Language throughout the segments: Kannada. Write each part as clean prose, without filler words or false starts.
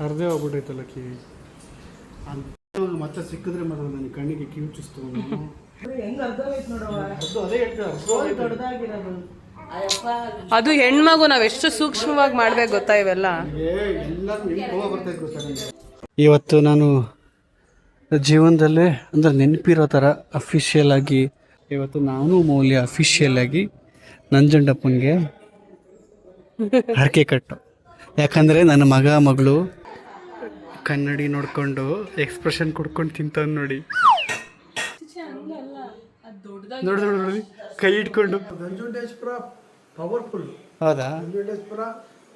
ಅರ್ಧೇ ಹೋಗ್ಬಿಟ್ಟೈತಲ್ಲ ಕಿವಿ ಮತ್ತೆ ಸಿಕ್ಕಿದ್ರೆ ಮಾತ್ರ ನನ್ನ ಕಣ್ಣಿಗೆ ಕಿವಿ ಚುಸ್ತು ಅದು ಹೆಣ್ಮಗು ನಾವೆಷ್ಟು ಸೂಕ್ಷ್ಮವಾಗಿ ಮಾಡ್ಬೇಕು ಗೊತ್ತಾ ಇವೆಲ್ಲ. ಇವತ್ತು ನಾನು ಜೀವನದಲ್ಲೇ ಅಂದರೆ ನೆನಪಿರೋ ಥರ ಅಫಿಷಿಯಲ್ ಆಗಿ ಇವತ್ತು ನಾನು ಮೌಲ್ಯ ಅಫಿಷಿಯಲ್ ಆಗಿ ನಂಜುಂಡಪ್ಪನಿಗೆ ಹರಕೆ ಕಟ್ಟು. ಯಾಕಂದರೆ ನನ್ನ ಮಗಳು ಕನ್ನಡಿ ನೋಡ್ಕೊಂಡು ಎಕ್ಸ್ಪ್ರೆಷನ್ ಕೊಡ್ಕೊಂಡು ತಿಂತವ್ನು ನೋಡಿ ನೋಡಿ ನೋಡಿ ನೋಡಿ ಕೈ ಇಟ್ಕೊಂಡು. ನಂಜುಂಡೇಶ್ವರ ಪವರ್ಫುಲ್. ಹೌದಾ? ನಂಜುಂಡೇಶ್ವರ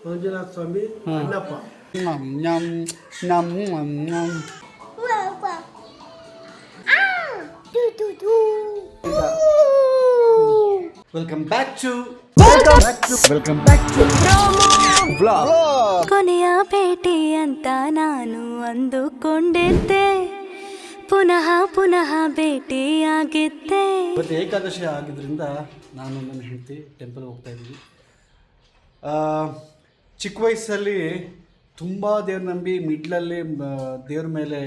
ಮಂಜುನಾಥ ಸ್ವಾಮಿ ಅಣ್ಣಪ್ಪ. ವೆಲ್ಕಮ್ ಬ್ಯಾಕ್ ಟು ಕೊನೆಯ ಭೇಟಿ ಅಂತ ನಾನು ಅಂದುಕೊಂಡಿದ್ದೆ, ಪುನಃ ಪುನಃ ಭೇಟಿಯಾಗಿದ್ದೆ. ಇವತ್ತು ಏಕಾದಶಿ ಆಗಿದ್ದರಿಂದ ನಾನು ನನ್ನ ಹೆಂಡತಿ ಟೆಂಪಲ್ಗೆ ಹೋಗ್ತಾ ಇದ್ದೀವಿ. ಚಿಕ್ಕ ವಯಸ್ಸಲ್ಲಿ ತುಂಬ ದೇವ್ರ ನಂಬಿ ಮಿಡ್ಲಲ್ಲಿ ದೇವ್ರ ಮೇಲೆ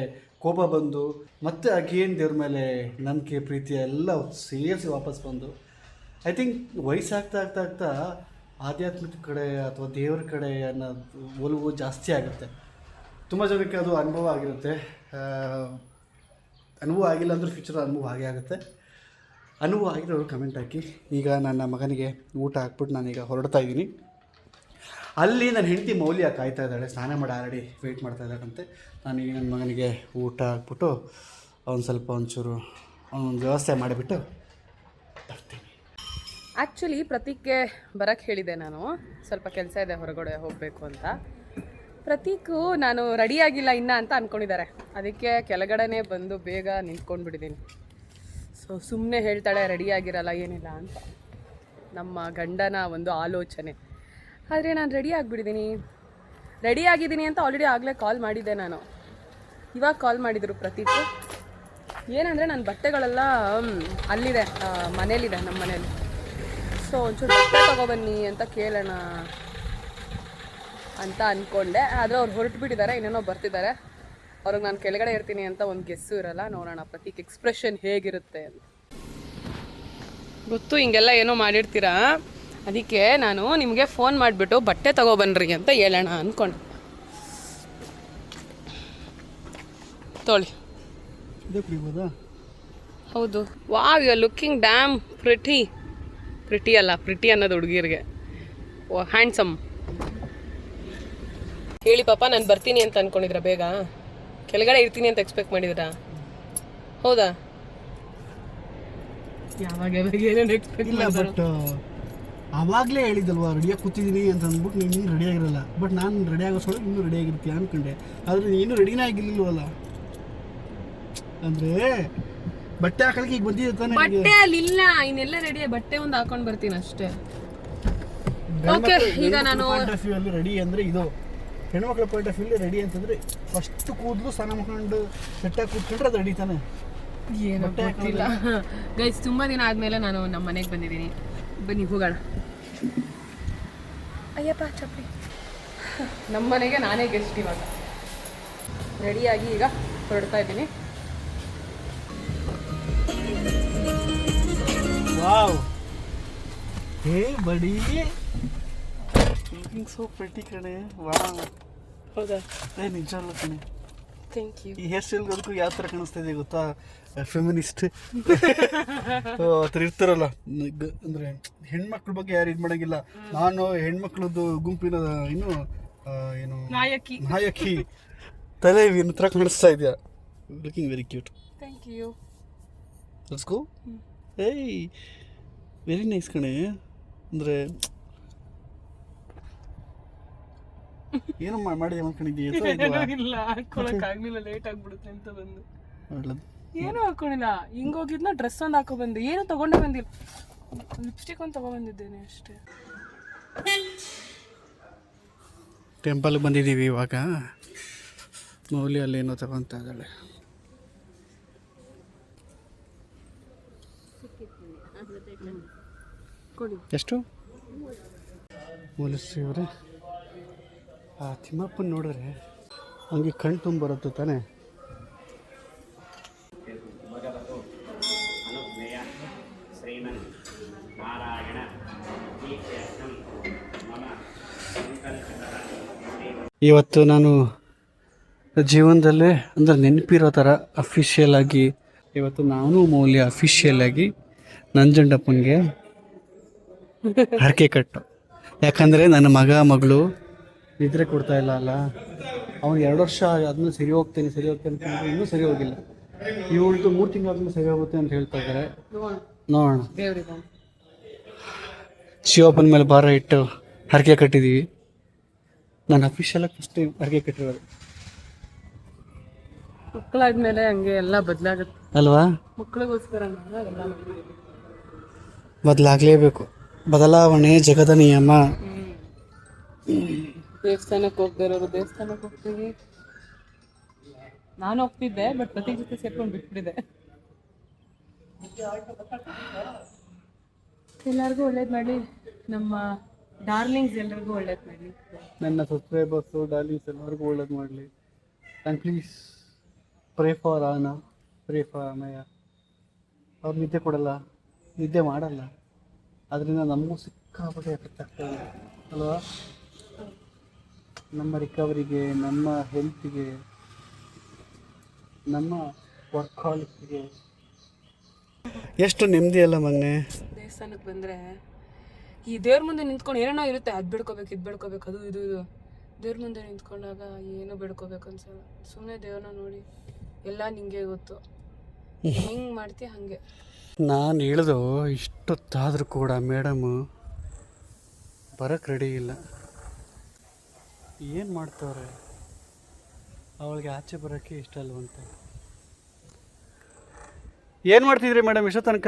ಕೋಪ ಬಂದು ಮತ್ತೆ ಅಗೇನ್ ದೇವ್ರ ಮೇಲೆ ನಂಬಿಕೆ ಪ್ರೀತಿ ಎಲ್ಲ ಸೇರಿಸಿ ವಾಪಸ್ ಬಂದು ಐ ಥಿಂಕ್ ವಯಸ್ಸಾಗ್ತಾ ಆಗ್ತಾ ಆಗ್ತಾ ಆಧ್ಯಾತ್ಮಿಕ ಕಡೆ ಅಥವಾ ದೇವ್ರ ಕಡೆ ಅನ್ನೋದು ಒಲವು ಜಾಸ್ತಿ ಆಗುತ್ತೆ. ತುಂಬ ಜನಕ್ಕೆ ಅದು ಅನುಭವ ಆಗಿರುತ್ತೆ. ಅನುಭವ ಆಗಿಲ್ಲ ಅಂದರೂ ಫ್ಯೂಚರ್ ಅನುಭವ ಆಗೇ ಆಗುತ್ತೆ. ಅನುಭವ ಆಗಿರೋರು ಕಮೆಂಟ್ ಹಾಕಿ. ಈಗ ನನ್ನ ಮಗನಿಗೆ ಊಟ ಹಾಕ್ಬಿಟ್ಟು ನಾನೀಗ ಹೊರಡ್ತಾ ಇದ್ದೀನಿ. ಅಲ್ಲಿ ನನ್ನ ಹೆಂಡತಿ ಮೌಲ್ಯ ಕಾಯ್ತಾ ಇದ್ದಾಳೆ, ಸ್ನಾನ ಮಾಡಿ ಆಲ್ರೆಡಿ ವೆಯ್ಟ್ ಮಾಡ್ತಾ ಇದ್ದಾಳಂತೆ. ನಾನೀಗ ನನ್ನ ಮಗನಿಗೆ ಊಟ ಹಾಕ್ಬಿಟ್ಟು ಒಂಚೂರು ಅವನೊಂದು ವ್ಯವಸ್ಥೆ ಮಾಡಿಬಿಟ್ಟು ತರ್ತೀನಿ. ಆ್ಯಕ್ಚುಲಿ ಪ್ರತೀಕ್ಗೆ ಬರೋಕ್ಕೆ ಹೇಳಿದೆ ನಾನು, ಸ್ವಲ್ಪ ಕೆಲಸ ಇದೆ ಹೊರಗಡೆ ಹೋಗಬೇಕು ಅಂತ. ಪ್ರತೀಕು ನಾನು ರೆಡಿಯಾಗಿಲ್ಲ ಇನ್ನ ಅಂತ ಅಂದ್ಕೊಂಡಿದ್ದಾರೆ. ಅದಕ್ಕೆ ಕೆಳಗಡೆನೇ ಬಂದು ಬೇಗ ನಿಂತ್ಕೊಂಡ್ಬಿಟ್ಟಿದ್ದೀನಿ. ಸೊ ಸುಮ್ಮನೆ ಹೇಳ್ತಾಳೆ ರೆಡಿಯಾಗಿರಲ್ಲ ಏನಿಲ್ಲ ಅಂತ, ನಮ್ಮ ಗಂಡನ ಒಂದು ಆಲೋಚನೆ. ಆದರೆ ನಾನು ರೆಡಿ ಆಗಿದ್ದೀನಿ ಅಂತ ಆಲ್ರೆಡಿ ಆಗಲೇ ಕಾಲ್ ಮಾಡಿದ್ದೆ ನಾನು. ಇವಾಗ ಕಾಲ್ ಮಾಡಿದರು ಪ್ರತೀಕು. ಏನಂದರೆ ನನ್ನ ಬಟ್ಟೆಗಳೆಲ್ಲ ಅಲ್ಲಿದೆ, ಮನೇಲಿದೆ, ನಮ್ಮ ಮನೇಲಿ. ಸೊ ಒಂಚೂರು ಬಟ್ಟೆ ತೊಗೊಬನ್ನಿ ಅಂತ ಕೇಳೋಣ ಅಂತ ಅಂದ್ಕೊಂಡೆ. ಆದರೆ ಅವ್ರು ಹೊರಟುಬಿಟ್ಟಿದ್ದಾರೆ, ಇನ್ನೇನೋ ಬರ್ತಿದ್ದಾರೆ. ಅವ್ರಿಗೆ ನಾನು ಕೆಳಗಡೆ ಇರ್ತೀನಿ ಅಂತ ಒಂದು ಗೆಸ್ಸು ಇರಲ್ಲ. ನೋಡೋಣ ಪ್ರತೀಕ್ ಎಕ್ಸ್ಪ್ರೆಷನ್ ಹೇಗಿರುತ್ತೆ ಅಂತ. ಗೊತ್ತು ಹಿಂಗೆಲ್ಲ ಏನೋ ಮಾಡಿರ್ತೀರಾ, ಅದಕ್ಕೆ ನಾನು ನಿಮಗೆ ಫೋನ್ ಮಾಡಿಬಿಟ್ಟು ಬಟ್ಟೆ ತೊಗೊಬನ್ರಿ ಅಂತ ಹೇಳೋಣ ಅಂದ್ಕೊಂಡೆ. ತೊಳಿ. ಹೌದು. Wow, you are looking damn pretty ಅಲ್ಲ, ಪ್ರಿಟಿ ಅನ್ನೋದು ಹುಡುಗಿರಿಗೆ. ಓ ಹ್ಯಾಂಡ್ಸಮ್. ಹೇಳಿ ಪಾಪ, ನಾನು ಬರ್ತೀನಿ ಅಂತ ಅಂದ್ಕೊಂಡಿದ್ರ? ಬೇಗ ಕೆಳಗಡೆ ಇರ್ತೀನಿ ಅಂತ ಎಕ್ಸ್ಪೆಕ್ಟ್ ಮಾಡಿದ್ರಾ? ಹೌದಾ? ಯಾವಾಗ ಏನೇನು ಎಕ್ಸ್ಪೆಕ್ಟ್ ಇಲ್ಲ. ಬಟ್ ಆವಾಗಲೇ ಹೇಳಿದಲ್ವಾ ರೆಡಿಯಾಗಿ ಕೂತಿದ್ದೀನಿ ಅಂತ ಅಂದ್ಬಿಟ್ಟು ನೀನು ರೆಡಿಯಾಗಿರಲ್ಲ. ಬಟ್ ನಾನು ರೆಡಿ ಆಗೋಷ್ಟೊಳಗೆ ಇನ್ನೂ ರೆಡಿಯಾಗಿರ್ತೀಯ ಅಂದ್ಕೊಂಡೆ. ಆದರೆ ನೀನು ರೆಡಿನೇ ಆಗಿರ್ಲಿಲ್ವಲ್ಲ. ಅಂದರೆ ಬಟ್ಟೆ ಹಾಕಲಿಕ್ಕೆ ಈಗ ಬಂದಿದ್ದೆ ತಾನೆ. ಬಟ್ಟೆ ಅಲ್ಲಿಲ್ಲ, ಇನ್ನೆಲ್ಲ ರೆಡಿ. ಬಟ್ಟೆ ಒಂದು ಹಾಕೊಂಡು ಬರ್ತೀನಿ ಅಷ್ಟೇ. ಓಕೆ, ಈಗ ನಾನು ಪಾಯಿಂಟ್ ಆಫ್ ವ್ಯೂ ಅಲ್ಲಿ ರೆಡಿ ಅಂದರೆ ಇದು. ಹೆಣ್ಮಕ್ಳ ಪಾಯಿಂಟ್ ಆಫ್ ವ್ಯೂ ರೆಡಿ ಅಂತಂದರೆ ಫಸ್ಟ್ ಕೂದಲು ಸ್ನಾನ ಮಾಡ್ಕೊಂಡು ಸೆಟ್ಟಾಗಿ ಕೂತ್ಕೊಂಡ್ರೆ ಅದು ರೆಡಿ ತಾನೆ. ಏನು ಗೊತ್ತಿಲ್ಲ ಗೈಸ್. ತುಂಬ ದಿನ ಆದಮೇಲೆ ನಾನು ನಮ್ಮ ಮನೆಗೆ ಬಂದಿದ್ದೀನಿ. ಬನ್ನಿ ಹೋಗೋಣ. ಅಯ್ಯಪ್ಪ ಚಪ್ಪಲಿ. ನಮ್ಮ ಮನೆಗೆ ನಾನೇ ಗೆಸ್ಟ್ ಇವಾಗ. ರೆಡಿಯಾಗಿ ಈಗ ಹೊರಡ್ತಾ ಇದ್ದೀನಿ. Wow, hey buddy, looking so pretty ಕಣೆ. ವಾವ್, ಹೌದಾ? ನಿಜವಲ್ಲ ಕಣೆ. Thank you. ಈ ಹೇರ್ ಸ್ಟೈಲ್ ಅದಕ್ಕೂ ಯಾವ ಥರ ಕಾಣಿಸ್ತಾ ಇದೆ ಗೊತ್ತಾ? ಫೆಮಿನಿಸ್ಟ್ ಆ ಥರ ಇರ್ತಾರಲ್ಲ. ಅಂದರೆ ಹೆಣ್ಮಕ್ಳ ಬಗ್ಗೆ ಯಾರು ಇದು ಮಾಡೋಂಗಿಲ್ಲ. ನಾನು ಹೆಣ್ಮಕ್ಳದ್ದು ಗುಂಪಿನ ಏನು ನಾಯಕಿ ತಲೆ ಇನ್ನು ಥರ ಕಾಣಿಸ್ತಾ ಇದೆಯಾ. Looking very cute. Thank you. Let's go. ಏಯ್, ವೆರಿ ನೈಸ್ ಕಣೆ. ಅಂದರೆ ಏನೋ ಮಾಡಿದೆ ಮಾಡ್ಕೊಂಡಿದ್ದೀಯ? ಇಲ್ಲ, ಹಾಕೊಳಕ್ಕಾಗಲಿಲ್ಲ, ಲೇಟ್ ಆಗಿಬಿಡುತ್ತೆ ಅಂತ ಬಂದು. ಏನೂ ಹಾಕೊಂಡಿಲ್ಲ, ಹಿಂಗೆ ಹೋಗಿದ್ನ ಡ್ರೆಸ್ ಒಂದು ಹಾಕೊ ಬಂದೆ. ಏನು ತೊಗೊಂಡೇ ಬಂದಿಲ್ಲ, ಲಿಪ್ಸ್ಟಿಕ್ ಒಂದು ತೊಗೊಬಂದಿದ್ದೇನೆ ಅಷ್ಟೇ. ಟೆಂಪಲ್ಗೆ ಬಂದಿದ್ದೀವಿ ಇವಾಗ. ಮೌಲ್ಯ ಅಲ್ಲೇನೋ ತಗೊತಾ ಇದ್ದಾಳೆ. ಎಷ್ಟು ಮೌಲ್ಯಶ್ರೀ ಅವರೇ, ಆ ತಿಮ್ಮಪ್ಪನ ನೋಡಿದ್ರೆ ಹಂಗೆ ಕಣ್ಣು ತುಂಬ ಬರುತ್ತೆ ತಾನೇ. ಇವತ್ತು ನಾನು ಜೀವನದಲ್ಲೇ ಅಂದರೆ ನೆನಪಿರೋ ಥರ ಅಫಿಷಿಯಲ್ ಆಗಿ ಇವತ್ತು ನಾನು ಮೌಲ್ಯ ಅಫಿಷಿಯಲ್ ಆಗಿ ನಂಜುಂಡಪ್ಪನಿಗೆ ಹರಕೆ ಕಟ್ಟು. ಯಾಕಂದರೆ ನನ್ನ ಮಗಳು ನಿದ್ರೆ ಕೊಡ್ತಾ ಇಲ್ಲ ಅಲ್ಲ, ಅವನು 2 ವರ್ಷ ಆದ್ಮೇಲೆ ಸರಿ ಹೋಗ್ತೇನೆ ಅಂತಂದ್ರೆ ಇನ್ನೂ ಸರಿ ಹೋಗಿಲ್ಲ. ಇವಳ್ದು 3 ತಿಂಗಳಾದ್ಮೇಲೆ ಸರಿ ಹೋಗುತ್ತೆ ಅಂತ ಹೇಳ್ತಾ ಇದ್ದಾರೆ. ನೋಡೋಣ. ಶಿವಪ್ಪನ ಮೇಲೆ ಭಾರ ಇಟ್ಟು ಹರಕೆ ಕಟ್ಟಿದ್ದೀವಿ. ನಾನು ಅಫಿಷಿಯಲಾಗಿ ಫಸ್ಟ್ ಟೈಮ್ ಹರಕೆ ಕಟ್ಟಿರೋದು. ಮಕ್ಕಳಾದ್ಮೇಲೆ ಹಂಗೆ ಎಲ್ಲ ಬದಲಾಗುತ್ತೆ ಅಲ್ವಾ? ಮಕ್ಕಳಿಗೋಸ್ಕರ ಬದಲಾಗಲೇಬೇಕು. ಬದಲಾವಣೆ ಜಗದ ನಿಯಮ. ದೇವಸ್ಥಾನಕ್ಕೆ ಹೋಗದೆ ಇರೋರು ದೇವಸ್ಥಾನಕ್ಕೆ ಹೋಗ್ತೀವಿ. ನಾನು ಹೋಗ್ತಿದ್ದೆ, ಬಟ್ ಪ್ರತಿ ಜೊತೆ ಸೇರ್ಕೊಂಡು ಬಿಟ್ಬಿಟ್ಟಿದೆ. ಎಲ್ಲರಿಗೂ ಒಳ್ಳೇದು ಮಾಡಿ, ನಮ್ಮ ಡಾರ್ಲಿಂಗ್ಸ್ ಎಲ್ರಿಗೂ ಒಳ್ಳೇದು ಮಾಡಿ, ನನ್ನ ಸಬ್ಸ್ಕ್ರೈಬರ್ಸು ಡಾರ್ಲಿಂಗ್ಸ್ ಎಲ್ಲರಿಗೂ ಒಳ್ಳೇದು ಮಾಡಲಿ. And please pray for Aana, pray for Amaya. ಅವ್ರು ನಿದ್ದೆ ಕೊಡಲ್ಲ, ನಿದ್ದೆ ಮಾಡಲ್ಲ, ಅದರಿಂದ ನಮಗೂ ಸಿಕ್ಕಾಪಟ್ಟೆ ಎಫೆಕ್ಟ್ ಆಗ್ತಾಯಿದೆ ಅಲ್ವಾ? ನಮ್ಮ ರಿಕವರಿಗೆ, ನಮ್ಮ ಹೆಲ್ತಿಗೆ, ನಮ್ಮ ವರ್ಕಾಲಿಕ್ಕಿಗೆ ಎಷ್ಟು ನೆಮ್ಮದಿ ಅಲ್ಲ ಮೊನ್ನೆ. ದೇವಸ್ಥಾನಕ್ಕೆ ಬಂದರೆ ಈ ದೇವ್ರ ಮುಂದೆ ನಿಂತ್ಕೊಂಡು ಏನೇನೋ ಇರುತ್ತೆ, ಅದು ಬೇಡ್ಕೋಬೇಕು, ಇದು ಬೇಡ್ಕೋಬೇಕು, ಅದು ಇದು ದೇವ್ರ ಮುಂದೆ ನಿಂತ್ಕೊಂಡಾಗ ಏನು ಬೇಡ್ಕೋಬೇಕು ಅನ್ಸಲ್ಲ. ಸುಮ್ಮನೆ ದೇವ್ರನ್ನ ನೋಡಿ ಎಲ್ಲ ನಿಂಗೆ ಗೊತ್ತು, ಹೆಂಗೆ ಮಾಡ್ತೀಯ ಹಾಗೆ. ನಾನು ಹೇಳ್ದು ಇಷ್ಟೊತ್ತಾದರೂ ಕೂಡ ಮೇಡಮು ಬರೋಕ್ಕೆ ರೆಡಿ ಇಲ್ಲ. ಏನು ಮಾಡ್ತವ್ರೆ? ಅವಳಿಗೆ ಆಚೆ ಬರೋಕ್ಕೆ ಇಷ್ಟ ಅಲ್ವಂತ. ಏನು ಮಾಡ್ತಿದ್ರಿ ಮೇಡಮ್ ಇಷ್ಟೋ ತನಕ?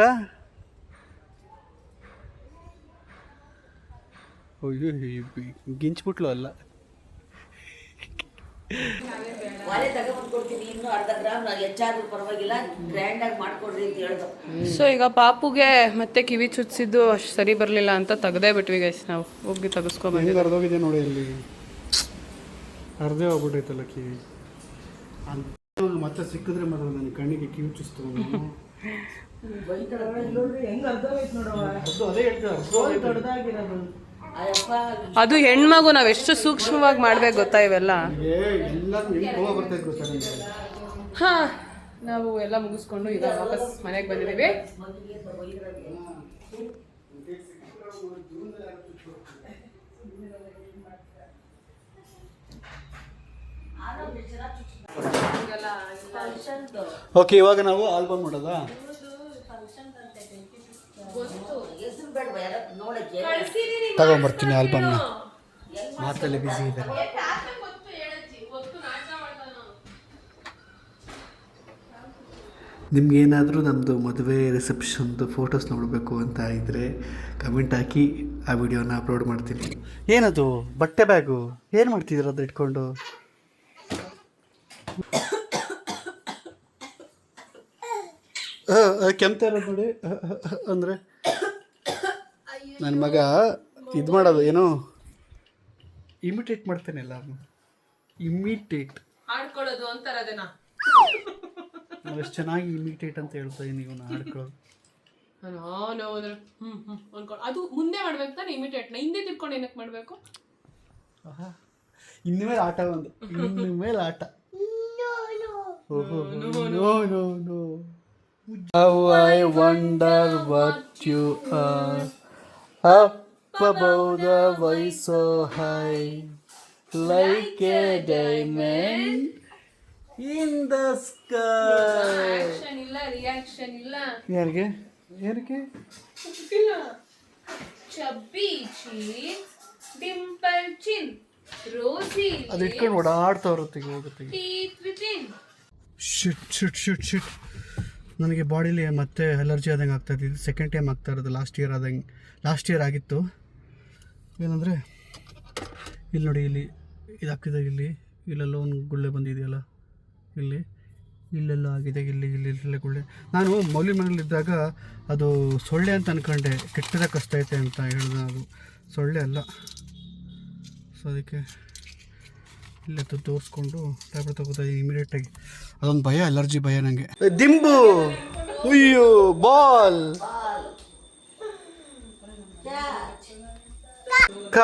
ಅಯ್ಯೋ ಗಿಂಚ್ಬಿಟ್ಲು ಅಲ್ಲ. ಸೊ ಈಗ ಪಾಪುಗೆ ಮತ್ತೆ ಕಿವಿ ಚುಚ್ಚಿದ್ದು ಅಷ್ಟು ಸರಿ ಬರಲಿಲ್ಲ ಅಂತ ತೆಗ್ದೇ ಬಿಟ್ವಿ ಗೈಸ್. ನಾವು ಹೋಗಿ ತೆಗೆಸ್ಕೊಬಂದು ಅರ್ಧೋಗಿದೆ ನೋಡಿ, ಅಲ್ಲಿ ಅರ್ಧೇ ಹೋಗ್ಬಿಟ್ಟೈತಲ್ಲ ಕಿವಿ. ಮತ್ತೆ ಸಿಕ್ಕಿದ್ರೆ ಮಾತ್ರ ನನ್ನ ಕಣ್ಣಿಗೆ ಕಿವಿ ಚುಸ್ತು. ಅದೇ ಹೇಳ್ತೀವಿ, ಅದು ಹೆಣ್ಮಗು, ನಾವು ಎಷ್ಟು ಸೂಕ್ಷ್ಮವಾಗಿ ಮಾಡ್ಬೇಕು ಗೊತ್ತಾ ಇವೆಲ್ಲ. ಹಾ, ನಾವು ಎಲ್ಲ ಮುಗಿಸ್ಕೊಂಡು ಈಗ ವಾಪಸ್ ಮನೆಗೆ ಬಂದಿದ್ದೀವಿ. ಓಕೆ, ಇವಾಗ ನಾವು ಆಲ್ಬಮ್ ಮಾಡೋದಾ? ತಗೊಂಬರ್ತೀನಿ ಆಲ್ಬಮ್ನ. ಮಾತಲ್ಲಿ ಬ್ಯುಸಿ ಇದ್ದಾರೆ. ನಿಮ್ಗೇನಾದರೂ ನಮ್ಮದು ಮದುವೆ ರಿಸೆಪ್ಷನ್ದು ಫೋಟೋಸ್ ನೋಡಬೇಕು ಅಂತ ಇದ್ದರೆ ಕಮೆಂಟ್ ಹಾಕಿ, ಆ ವಿಡಿಯೋನ ಅಪ್ಲೋಡ್ ಮಾಡ್ತೀನಿ. ಏನದು ಬಟ್ಟೆ ಬ್ಯಾಗು? ಏನು ಮಾಡ್ತಿದ್ದೀರ ಅದು ಇಟ್ಕೊಂಡು? ಕೆಮ್ತಾ ಇರೋದು ನೋಡಿ. ಅಂದರೆ ನನ್ನ ಮಗ ಇದು ಮಾಡೋದು ಏನೋ ಇಮಿಟೇಟ್ ಮಾಡ್ತಾನೆ ಎಲ್ಲಾರು. ಇಮಿಟೇಟ್ ಆಡ್ಕೊಳ್ಳೋದು ಅಂತಾರೆ ಅದನ್ನ. ಎಷ್ಟು ಚೆನ್ನಾಗಿ ಇಮಿಟೇಟ್ ಅಂತ ಹೇಳ್ತಾ ಇದ್ದೀನಿ ಇವನು ಆಡ್ಕೊಳ್ಳೋದು. ಅದು ಮುಂದೆ ಮಾಡ್ಬೇಕು ತಾನೆ ಇಮಿಟೇಟ್ನ, ಹಿಂದೆ ತಿರ್ಕೊಂಡು ಏನಕ್ಕೆ ಮಾಡಬೇಕು? ಇನ್ನು ಮೇಲೆ ಆಟ ಒಂದು, ಇನ್ನು ಮೇಲೆ ಆಟ. No no no. How I wonder what you are up above the voice so high, like a diamond in the sky. Reaction ಇಲ್ಲ. ಯಾರಿಗೆ ಏನಕ್ಕೆ? ಚಬ್ಬಿ ಚೀನ್, ಡಿಂಪಲ್ ಚಿನ್, ರೋಸಿ ಅದು ಇಟ್ಕೊಂಡು ಓಡಾಡ್ತಾ ಇರುತ್ತೆ ಹೋಗುತ್ತೆ. Teeth within. Shit shit shit shit. ನನಗೆ ಬಾಡಿಲಿ ಮತ್ತೆ ಅಲರ್ಜಿ ಆದಂಗೆ ಆಗ್ತಾಯಿತ್ತು. ಇದು ಸೆಕೆಂಡ್ ಟೈಮ್ ಆಗ್ತಾ ಇರೋದು. ಲಾಸ್ಟ್ ಇಯರ್ ಆಗಿತ್ತು. ಏನಂದರೆ ಇಲ್ಲಿ ನೋಡಿ, ಇಲ್ಲಿ ಇದು ಹಾಕಿದಾಗ ಇಲ್ಲೆಲ್ಲ ಒಂದು ಗುಳ್ಳೆ ಬಂದಿದೆಯಲ್ಲ, ಇಲ್ಲೆಲ್ಲ ಆಗಿದೆ, ಇಲ್ಲೆಲ್ಲ ಗುಳ್ಳೆ. ನಾನು ಮೌಲ್ಯ ಮನೇಲಿದ್ದಾಗ ಅದು ಸೊಳ್ಳೆ ಅಂತ ಅಂದ್ಕೊಂಡೆ, ಕೆಟ್ಟದಾಗ ಕಷ್ಟ ಐತೆ ಅಂತ ಹೇಳಿದೆ. ಅದು ಸೊಳ್ಳೆ ಅಲ್ಲ. ಸೊ ಅದಕ್ಕೆ ಇಲ್ಲೇ ತೋರಿಸ್ಕೊಂಡು ಟ್ಯಾಬ್ಲೆಟ್ ತಗೋತಾ ಇಮಿಡಿಯೇಟಾಗಿ. ಅದೊಂದು ಭಯ, ಅಲರ್ಜಿ ಭಯ ನನಗೆ. ದಿಂಬು, ಅಯ್ಯೋ ಬಾಲ್ ಕ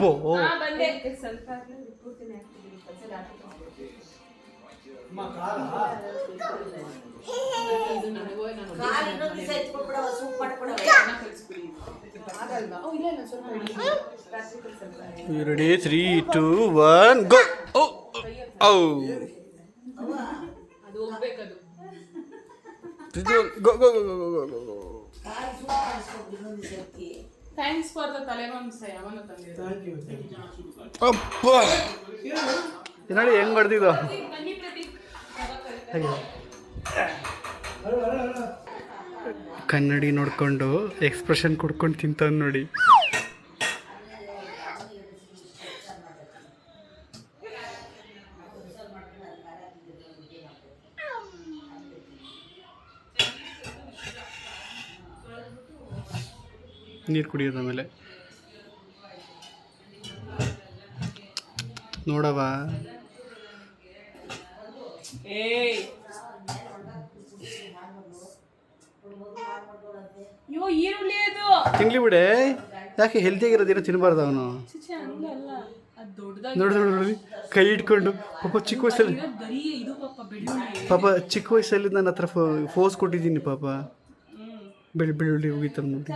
ಬೋ ready 3, 2, 1 go. Oh go go go go go go. Thanks for the ತಲೆಮಾಂಸ ಯಾವನು ತಂದಿದ್ದ. ಅಪ್ಪ ನೋಡಿ ಹೆಂಗ್ ಬಡ್ದಿದ್ದು. ಕನ್ನಡಿ ನೋಡ್ಕೊಂಡು ಎಕ್ಸ್ಪ್ರೆಷನ್ ಕೊಡ್ಕೊಂಡು ತಿಂತಾವ್ ನೋಡಿ. ನೀರು ಕುಡಿಯೋದು ಆಮೇಲೆ ನೋಡವ. ತಿನ್ಲಿ ಬಿಡೆ, ಯಾಕೆ ಹೆಲ್ತಿಯಾಗಿರೋದೇನೋ ತಿನ್ನಬಾರ್ದು ಅವನು. ನೋಡಿ ನೋಡಿ ನೋಡಿ ಕೈ ಇಟ್ಕೊಂಡು ಪಾಪ ಚಿಕ್ಕ ವಯಸ್ಸಲ್ಲಿ, ಪಾಪ ಚಿಕ್ಕ ವಯಸ್ಸಲ್ಲಿ ನನ್ನ ಹತ್ರ ಫೋರ್ಸ್ ಕೊಟ್ಟಿದ್ದೀನಿ ಪಾಪ. ಬೆಳ್ಳುಳ್ಳಿ ಹೋಗಿತ್ತ ನೋಡಿ.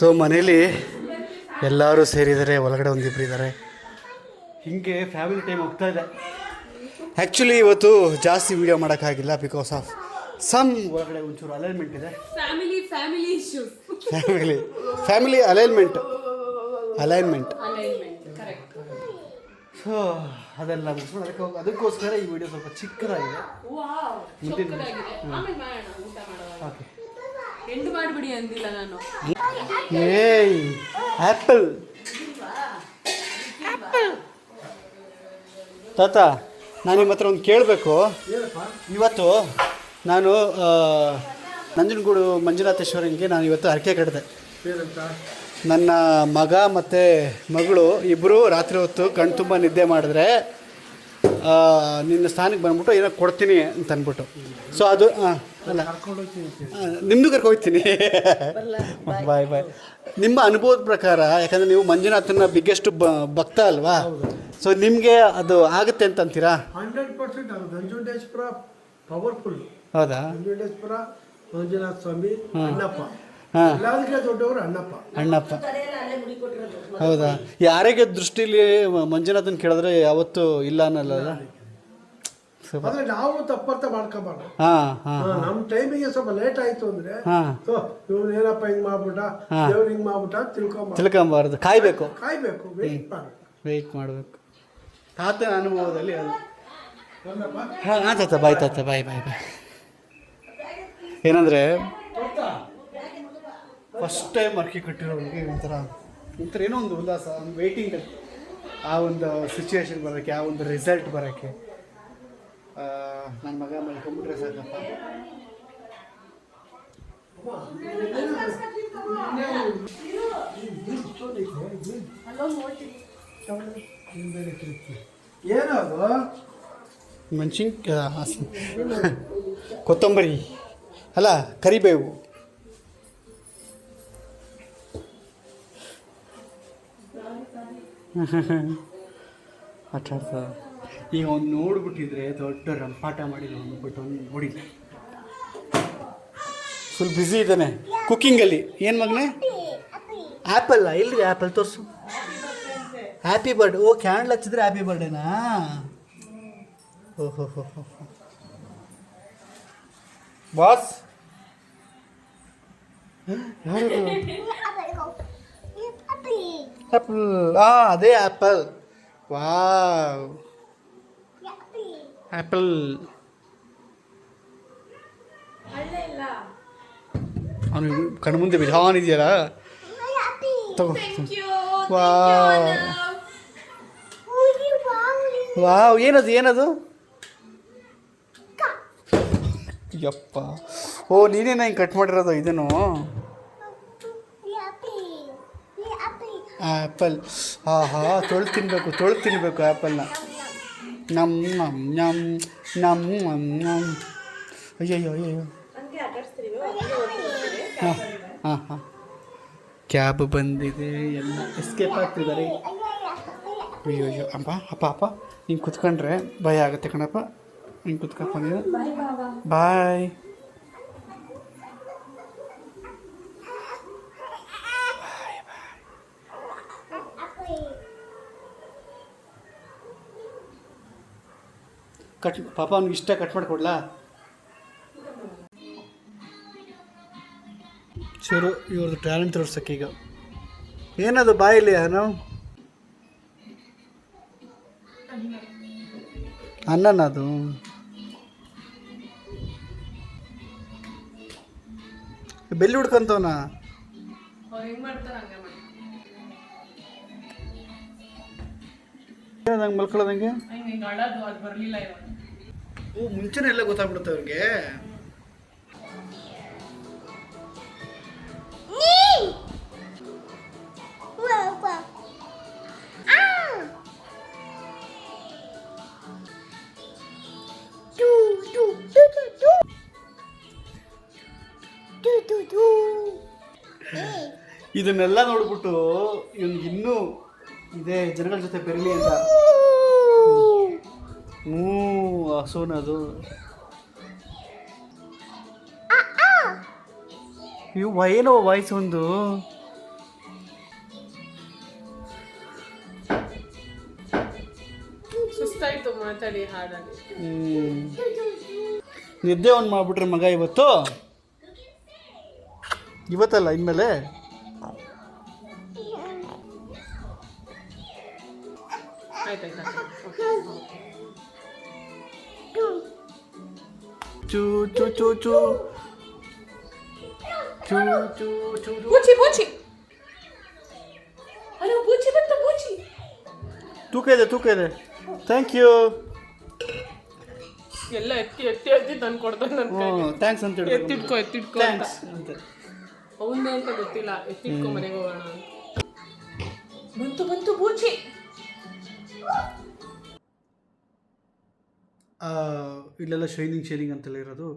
ಸೊ ಮನೇಲಿ ಎಲ್ಲರೂ ಸೇರಿದ್ದಾರೆ, ಒಳಗಡೆ ಒಂದಿಬ್ರು ಇದ್ದಾರೆ. ಹೀಗೆ ಫ್ಯಾಮಿಲಿ ಟೈಮ್ ಹೋಗ್ತಾ ಇದೆ. ಆ್ಯಕ್ಚುಲಿ ಇವತ್ತು ಜಾಸ್ತಿ ವೀಡಿಯೋ ಮಾಡೋಕ್ಕಾಗಿಲ್ಲ ಬಿಕಾಸ್ ಆಫ್ ಸಮ್ ಒಳಗಡೆ ಒಂಚೂರು ಅಲೈನ್ಮೆಂಟ್ ಇದೆ. ಫ್ಯಾಮಿಲಿ ಅಲೈನ್ಮೆಂಟ್ ಸೊ ಅದೆಲ್ಲ ಮುಗಿಸ್ಕೊಂಡು ಅದಕ್ಕೋಸ್ಕರ ಈ ವಿಡಿಯೋ ಸ್ವಲ್ಪ ಚಿಕ್ಕದಾಗಿದೆ. ಓಕೆ ಎಂಡ್ ಮಾಡಿಬಿಡಿ ಅಂದಿಲ್ಲ ನಾನು. ಏಯ್ ಆ್ಯಪಲ್ ತಾತ, ನಾನು ನಿಮ್ಮ ಹತ್ರ ಒಂದು ಕೇಳಬೇಕು. ಇವತ್ತು ನಾನು ನಂಜನಗೂಡು ಮಂಜುನಾಥೇಶ್ವರಂಗೆ ನಾನು ಇವತ್ತು ಹರಕೆ ಕಟ್ಟಿದೆ. ನನ್ನ ಮಗ ಮತ್ತು ಮಗಳು ಇಬ್ಬರು ರಾತ್ರಿ ಹೊತ್ತು ಕಣ್ಣು ತುಂಬ ನಿದ್ದೆ ಮಾಡಿದ್ರೆ ನಿನ್ನ ಸ್ಥಾನಕ್ಕೆ ಬಂದ್ಬಿಟ್ಟು ಏನೋ ಕೊಡ್ತೀನಿ ಅಂತ ಅಂದ್ಬಿಟ್ಟು. ಸೊ ಅದು ಅಲ್ಲ ನಿಮ್ಮದು ಕರ್ಕೊ ಹೋಗ್ತೀನಿ. ಬಾಯ್ ಬಾಯ್. ನಿಮ್ಮ ಅನುಭವದ ಪ್ರಕಾರ, ಯಾಕಂದರೆ ನೀವು ಮಂಜುನಾಥನ ಬಿಗ್ಗೆಸ್ಟ್ ಭಕ್ತ ಅಲ್ವಾ, ಸೊ ನಿಮಗೆ ಅದು ಆಗುತ್ತೆ ಅಂತ ಅಂತೀರಾ? 100% ಅದು ನಂಜುಂಡೇಶ್ವರ ಪವರ್ಫುಲ್. ಹೌದಾ? ನಂಜುಂಡೇಶ್ವರ ಮಂಜುನಾಥ ಸ್ವಾಮಿ ಅಣ್ಣಪ್ಪ, ಹಾಂ, ಎಲ್ಲದಕ್ಕೆ ದೊಡ್ಡವರು ಅಣ್ಣಪ್ಪ. ಹೌದಾ? ಈ ಆರೋಗ್ಯದ ದೃಷ್ಟಿಲಿ ಮಂಜುನಾಥನ್ ಕೇಳಿದ್ರೆ ಯಾವತ್ತೂ ಇಲ್ಲ ಅನ್ನಲ್ಲ. ಆದ್ರೆ ನಾವು ತಪ್ಪರ್ಥ ಮಾಡ್ಕೋಬಾರ್ದು. ಹಾಂ ಹಾಂ ನಮ್ಮ ಟೈಮಿಗೆ ಸ್ವಲ್ಪ ಲೇಟ್ ಆಯ್ತು ಅಂದ್ರೆ ಹಾಂ ಇವ್ನು ಏನಪ್ಪ ಹಿಂಗ್ ಮಾಡ್ಬಿಟ್ಟ, ದೇವ್ರು ಹಿಂಗ್ ಮಾಡ್ಬಿಟ್ಟ ತಿಳ್ಕೊಂಬಾರ್ದು. ಕಾಯ್ಬೇಕು, ವೇಟ್ ಮಾಡಬೇಕು. ತಾತನ ಅನುಭವದಲ್ಲಿ ಅದು. ಹಾಂ ತಾತ ಬಾಯ್, ತಾತ ಬಾಯ್ ಬಾಯ್ ಬಾಯ್. ಏನಂದರೆ ಫಸ್ಟ್ ಟೈಮ್ ಅರ್ಕೆ ಕಟ್ಟಿರೋರಿಗೆ ಒಂಥರ ಏನೋ ಒಂದು ಉಲ್ಲಾಸ, ಒಂದು ವೆಯ್ಟಿಂಗ್, ಆ ಒಂದು ಸಿಚುವೇಶನ್ ಬರೋಕ್ಕೆ, ಆ ಒಂದು ರಿಸಲ್ಟ್ ಬರೋಕ್ಕೆ. ನನ್ನ ಮಗ ಮಲ್ಕೊಂಬಿಟ್ರೆ ಸಾಕಪ್ಪ. ಏನದು? ಮೆಣಸಿನ್ಕಾಯಿ, ಕೊತ್ತಂಬರಿ ಅಲ್ಲ, ಕರಿಬೇವು. ಆಟ ಆಡ್ತಾ ಈಗ ಅವ್ನು ನೋಡ್ಬಿಟ್ಟಿದ್ರೆ ದೊಡ್ಡ ರಂಪಾಟ ಮಾಡಿಲ್ಲ ಅಂದ್ಬಿಟ್ಟು ಅವ್ನು ನೋಡಿಲ್ಲ. ಫುಲ್ ಬ್ಯುಸಿ ಇದ್ದಾನೆ ಕುಕ್ಕಿಂಗಲ್ಲಿ. ಏನು ಮಗನೇ? ಆ್ಯಪಲ್ಲ, ಎಲ್ಲಿ ಆ್ಯಪಲ್ ತೋರಿಸು. Happy birthday. ಓ, ಕ್ಯಾಂಡ್ಲ್ ಹಚ್ಚಿದ್ರೆ ಹ್ಯಾಪಿ ಬರ್ಡೇನಾ? ಓಹೋ ಹೋ ಹೋ ಬಾಸ್, ಆ್ಯಪಲ್. ಅದೇ ಆ್ಯಪಲ್. Wow, apple. ಅವನು ಕಣ್ಮುಂದೆ ಬಿಜಾನ್ ಇದೆಯಲ್ಲ, ತಗೋ. ವಾವ್ ವಾವ್, ಏನದು? ಯಪ್ಪ, ಓ ನೀನೇನ ಹಿಂಗೆ ಕಟ್ ಮಾಡಿರೋದು ಇದನ್ನು? ಆ್ಯಪಲ್, ತೊಳೆದು ತಿನ್ನಬೇಕು ಆ್ಯಪಲ್ನ. ನಮ್ ನಮ್ ನಮ್ ನಮ್ ನಮ್ ನಮ್. ಅಯ್ಯಯ್ಯೋ ಹಾಂ ಕ್ಯಾಬ್ ಬಂದಿದೆ, ಎಲ್ಲ ಎಸ್ಕೇಪ್ ಆಗ್ತಿದ್ದಾರೆ. ಅಯ್ಯೋ ಅಪ್ಪ ಹಿಂಗೆ ಕುತ್ಕೊಂಡ್ರೆ ಭಯ ಆಗುತ್ತೆ ಕಣಪ್ಪ. ಹಿಂಗೆ ಕುತ್ಕೊಂಡು ಬಾಯ್. ಪಾಪ ಅವ್ನಿಗೆ ಇಷ್ಟ ಕಟ್ ಮಾಡಿಕೊಡ್ಲಾ? ಶುರು ಇವ್ರದ್ದು ಟ್ಯಾಲೆಂಟ್ ತೋರ್ಸಕ್ಕೀಗ. ಏನದು ಬಾಯಿಲಿ ಅನು? ಅನ್ನನ ಅದು. ಬೆಲ್ಲಿ ಹುಡ್ಕೊಂತವನ. ನಂಗೆ ಮಲ್ಕೊಳ್ಳೋದಂಗೆ. ಓ ಮುಂಚೆನೇ ಎಲ್ಲ ಗೊತ್ತಾಗ್ಬಿಡುತ್ತೆ ಅವ್ರಿಗೆ. ಇದನ್ನೆಲ್ಲ ನೋಡ್ಬಿಟ್ಟು ಇವ್ನಿಗೆ ಇನ್ನೂ ಇದೆ ಜನಗಳ ಜೊತೆ ಬೆರಲಿ ಅಂತ. ಹಸುನದು. ಏನೋ ವಾಯ್ಸ್ ಒಂದು. ಸುಸ್ತಾಯ್ತು ಮಾತಾಡಿ ಹಾಡಾಡಿ. ನಿದ್ದೆ ಒಂದು ಮಾಡ್ಬಿಟ್ರೆ ಮಗ ಇವತ್ತಲ್ಲ ಇನ್ಮೇಲೆ. ಚೂ ಚೂ ಚೂ ಚೂ ಚೂ ಚೂ ಚೂ ಬೂಚಿ ಅಯ್ಯೋ ಬೂಚಿ ಬಂತು ಬೂಚಿ. ತೂಕ ಇದೆ. Thank you. ಎಲ್ಲ ಎತ್ತಿ ತಂದು ಕೊಡ್ತಾನೆ ನನ್ನ ಕೈಗೆ. ಥ್ಯಾಂಕ್ಸ್ ಅಂತ ಹೇಳಿ. ಎತ್ತಿಟ್ಕೋ ಥ್ಯಾಂಕ್ಸ್ ಅಂತ. ಅವನ್ನೇ ಅಂತ ಗೊತ್ತಿಲ್ಲ. ಎತ್ತಿಟ್ಕೊ ಮನೆಗೆ ಹೋಗೋಣ. ಬಂತು ಬೂಚಿ. ಇಲ್ಲೆಲ್ಲ ಶೈನಿಂಗ್ ಅಂತೆಲ್ಲ ಇರೋದು.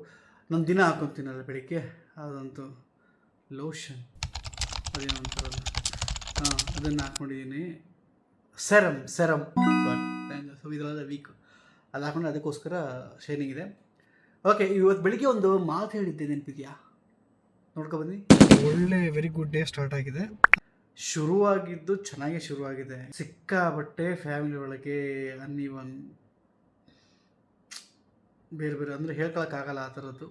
ನಾನು ದಿನ ಹಾಕೊತೀನಲ್ಲ ಬೆಳಿಗ್ಗೆ, ಅದಂತೂ ಲೋಷನ್ ಅದೇನೋ ಅಂತಾರಲ್ಲ, ಅದನ್ನು ಹಾಕ್ಕೊಂಡಿದ್ದೀನಿ. ಸೆರಮ್ ಸಾರಿ ಇದೆಲ್ಲ ವೀಕ್ ಅದು ಹಾಕೊಂಡು ಅದಕ್ಕೋಸ್ಕರ ಶೈನಿಂಗ್ ಇದೆ. ಓಕೆ, ಇವತ್ತು ಬೆಳಿಗ್ಗೆ ಒಂದು ಮಾತು ಹೇಳಿದ್ದೆ, ನೆನಪಿದೆಯಾ? ನೋಡ್ಕೊಬನ್ನಿ. ಒಳ್ಳೆ ವೆರಿ ಗುಡ್ ಡೇ ಸ್ಟಾರ್ಟ್ ಆಗಿದೆ. ಶುರುವಾಗಿದ್ದು ಚೆನ್ನಾಗೇ ಶುರುವಾಗಿದೆ. ಸಿಕ್ಕಾಬಟ್ಟೆ ಫ್ಯಾಮಿಲಿ ಒಳಗೆ ಅನ್ನಿವನ್ ಬೇರೆ ಅಂದರೆ ಹೇಳ್ಕೊಳಕ್ಕಾಗಲ್ಲ ಆ ಥರದ್ದು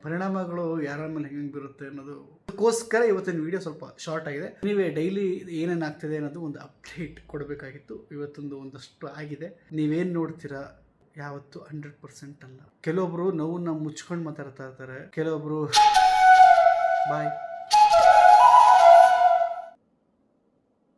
ಪರಿಣಾಮಗಳು ಯಾರ ಮೇಲೆ ಹೆಂಗೆ ಬರುತ್ತೆ ಅನ್ನೋದು. ಅದಕ್ಕೋಸ್ಕರ ಇವತ್ತಿನ ವೀಡಿಯೋ ಸ್ವಲ್ಪ ಶಾರ್ಟ್ ಆಗಿದೆ. ನೀವೇ ಡೈಲಿ ಏನೇನು ಆಗ್ತಿದೆ ಅನ್ನೋದು ಒಂದು ಅಪ್ಡೇಟ್ ಕೊಡಬೇಕಾಗಿತ್ತು. ಇವತ್ತೊಂದು ಒಂದಷ್ಟು ಆಗಿದೆ. ನೀವೇನು ನೋಡ್ತೀರಾ ಯಾವತ್ತು 100% ಅಲ್ಲ. ಕೆಲವೊಬ್ರು ನೋವನ್ನ ಮುಚ್ಕೊಂಡು ಮಾತಾಡ್ತಾ ಇರ್ತಾರೆ, ಕೆಲವೊಬ್ರು ಬಾಯ್